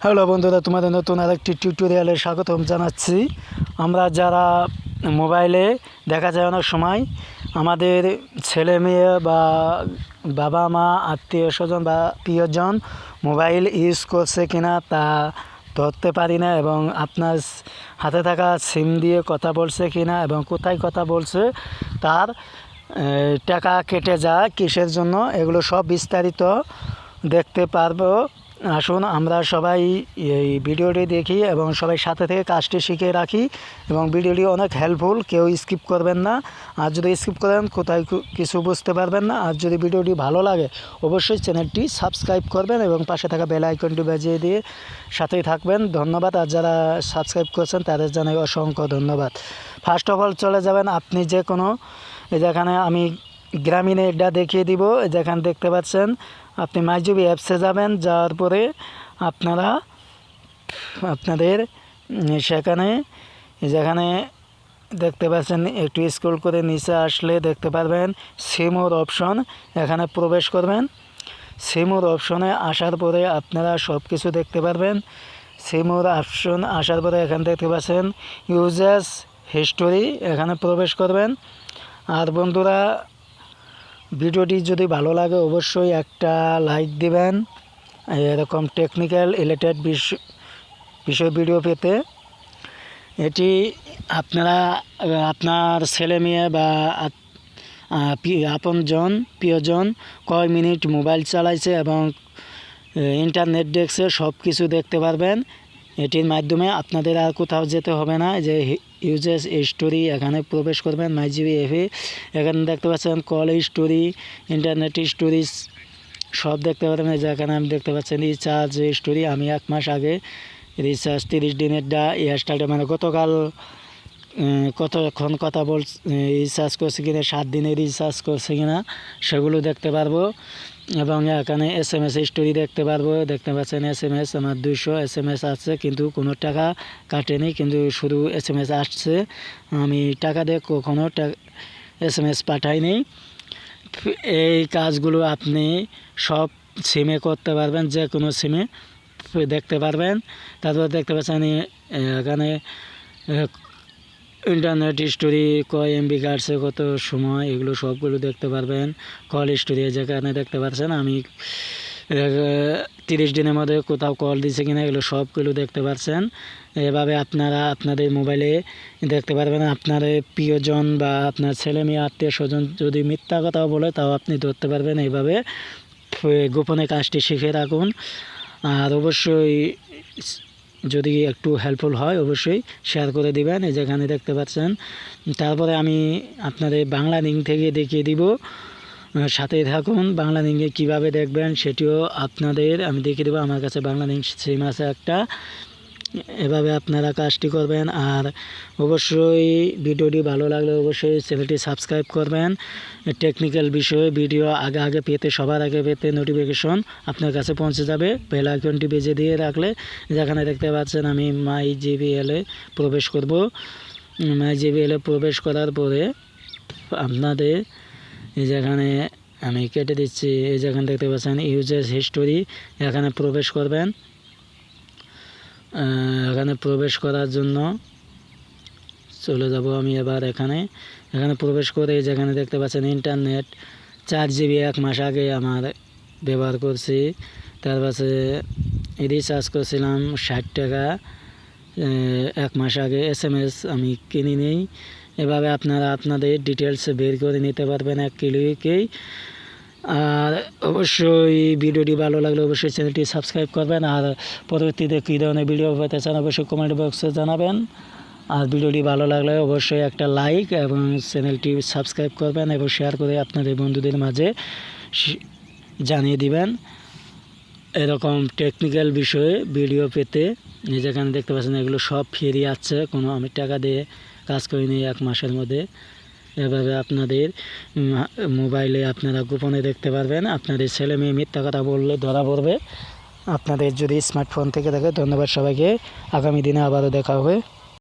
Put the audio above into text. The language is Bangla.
হ্যালো বন্ধুরা, তোমাদের নতুন আরেকটি টিউটোরিয়ালে স্বাগতম জানাচ্ছি। আমরা যারা মোবাইলে দেখা যায় অনেক সময় আমাদের ছেলে মেয়ে বা বাবা মা আত্মীয় স্বজন বা প্রিয়জন মোবাইল ইউজ করছে কিনা তা ধরতে পারি না, এবং আপনার হাতে থাকা সিম দিয়ে কথা বলছে কিনা এবং কোথায় কথা বলছে তার টাকা কেটে যায় কিসের জন্য, এগুলো সব বিস্তারিত দেখতে পারবো। আসুন আমরা সবাই এই ভিডিওটি দেখি এবং সবাই সাথে থেকে কাজটি শিখে রাখি, এবং ভিডিওটি অনেক হেল্পফুল, কেউ স্কিপ করবেন না। আর যদি স্কিপ করেন কোথায় কিছু বুঝতে পারবেন না। আর যদি ভিডিওটি ভালো লাগে অবশ্যই চ্যানেলটি সাবস্ক্রাইব করবেন এবং পাশে থাকা বেল আইকনটি বাজিয়ে দিয়ে সাথেই থাকবেন। ধন্যবাদ। আর যারা সাবস্ক্রাইব করছেন তাদের জানাই অসংখ্য ধন্যবাদ। ফার্স্ট অফ অল চলে যাবেন আপনি যে কোনো, যেখানে আমি গ্রামীণ এটা দেখিয়ে দিব, যেখানে দেখতে পাচ্ছেন আপনি মাইজিবি অ্যাপসে যাবেন। যাওয়ার পরে আপনাদের সেখানে যেখানে দেখতে পাচ্ছেন একটু স্ক্রল করে নিচে আসলে দেখতে পারবেন সিমোর অপশন, এখানে প্রবেশ করবেন। সিমোর অপশনে আসার পরে আপনারা সব কিছু দেখতে পারবেন। সিমোর অপশন আসার পরে এখানে দেখতে পাচ্ছেন ইউজার্স হিস্টোরি, এখানে প্রবেশ করবেন। আর বন্ধুরা, ভিডিওটি যদি ভালো লাগে অবশ্যই একটা লাইক দিবেন এরকম টেকনিক্যাল রিলেটেড বিষয় ভিডিও পেতে। এটি আপনারা আপনার ছেলে মেয়ে বা আপনজন প্রিয়জন কয় মিনিট মোবাইল চালাইছে এবং ইন্টারনেট দেখছে সব কিছু দেখতে পারবেন। এটির মাধ্যমে আপনাদের আর কোথাও যেতে হবে না। যে ইউজেস স্টোরি, এখানে প্রবেশ করবেন মাইজিবি অ্যাপে। এখানে দেখতে পাচ্ছেন কল স্টোরি, ইন্টারনেট স্টোরিজ সব দেখতে পারবেন। যেখানে আমি দেখতে পাচ্ছেন রিচার্জ স্টোরি, আমি 1 মাস আগে রিচার্জ 30 দিনের এয়ারস্টারটা মানে গতকাল কতক্ষণ কথা রিচার্জ করছে কিনা, 7 দিনে রিচার্জ করছে কিনা সেগুলো দেখতে পারবো। এবং এখানে SMS স্টোরি দেখতে পারবো। দেখতে পাচ্ছেন SMS আমার 200 SMS আছে, কিন্তু কোনো টাকা কাটেনি, কিন্তু শুধু SMS আসছে। আমি টাকা দিয়ে কখনো SMS পাঠাইনি। এই কাজগুলো আপনি সব সিমে করতে পারবেন, যে কোনো সিমে দেখতে পারবেন। তারপর দেখতে পাচ্ছেন এখানে ইন্টারনেট স্টোরি, কয় MB কাটছে, কত সময়, এগুলো সবগুলো দেখতে পারবেন। কল স্টোরি যেখানে দেখতে পাচ্ছেন আমি 30 দিনের মধ্যে কোথাও কল দিছে কিনা, এগুলো সবগুলো দেখতে পাচ্ছেন। এভাবে আপনারা আপনাদের মোবাইলে দেখতে পারবেন। আপনার প্রিয়জন বা আপনার ছেলে মেয়ে আত্মীয় স্বজন যদি মিথ্যা কথাও বলে তাও আপনি ধরতে পারবেন। এইভাবে গোপনে কাজটি শিখে রাখুন। আর অবশ্যই যদি একটু হেল্পফুল হয় অবশ্যই শেয়ার করে দিবেন। এই যেখানে দেখতে পাচ্ছেন। তারপরে আমি আপনাদের বাংলা লিঙ্ক থেকে দেখিয়ে দিব, সাথেই থাকুন। বাংলা লিঙ্কে কীভাবে দেখবেন সেটিও আপনাদের আমি দেখিয়ে দেবো। আমার কাছে বাংলা লিঙ্ক সিম আছে একটা। এভাবে আপনারা কাজটি করবেন। আর অবশ্যই ভিডিওটি ভালো লাগলে অবশ্যই চ্যানেলটি সাবস্ক্রাইব করবেন। টেকনিক্যাল বিষয়ে ভিডিও আগে পেতে, সবার আগে পেতে নোটিফিকেশন আপনার কাছে পৌঁছে যাবে। বেল আইকনটি বেজে দিয়ে রাখলে যেখানে দেখতে পাচ্ছেন আমি মাইজিবিএলে প্রবেশ করব। মাইজিবিএলে প্রবেশ করার পরে আপনাদের যেখানে আমি কেটে দিচ্ছি, এই যেখানে দেখতে পাচ্ছেন ইউজার্স হিস্টোরি, এখানে প্রবেশ করবেন। এখানে প্রবেশ করার জন্য চলে যাব আমি এবার। এখানে প্রবেশ করে যেখানে দেখতে পাচ্ছেন ইন্টারনেট 4 GB 1 মাস আগে আমার ব্যবহার করছি। তার পাশে রিচার্জ করছিলাম 60 টাকা 1 মাস আগে। SMS আমি কিনি নেই। এভাবে আপনারা আপনাদের ডিটেলস বের করে নিতে পারবেন এক ক্লিকেই। আর অবশ্যই ভিডিওটি ভালো লাগলে অবশ্যই চ্যানেলটি সাবস্ক্রাইব করবেন। আর পরবর্তীতে কী ধরনের ভিডিও পেতে চান অবশ্যই কমেন্ট বক্সে জানাবেন। আর ভিডিওটি ভালো লাগলে অবশ্যই একটা লাইক এবং চ্যানেলটি সাবস্ক্রাইব করবেন এবং শেয়ার করে আপনাদের বন্ধুদের মাঝে জানিয়ে দিবেন এরকম টেকনিক্যাল বিষয়ে ভিডিও পেতে। যেখানে দেখতে পাচ্ছেন এগুলো সব ফ্রি আছে, কোনো আমি টাকা দিয়ে কাজ করিনি 1 মাসের মধ্যে। এভাবে আপনাদের মোবাইলে আপনারা গোপনে দেখতে পারবেন। আপনাদের ছেলে মেয়ে মিথ্যা কথা বললে ধরা পড়বে আপনাদের যদি স্মার্টফোন থেকে থাকে। ধন্যবাদ সবাইকে। আগামী দিনে আবারও দেখা হবে।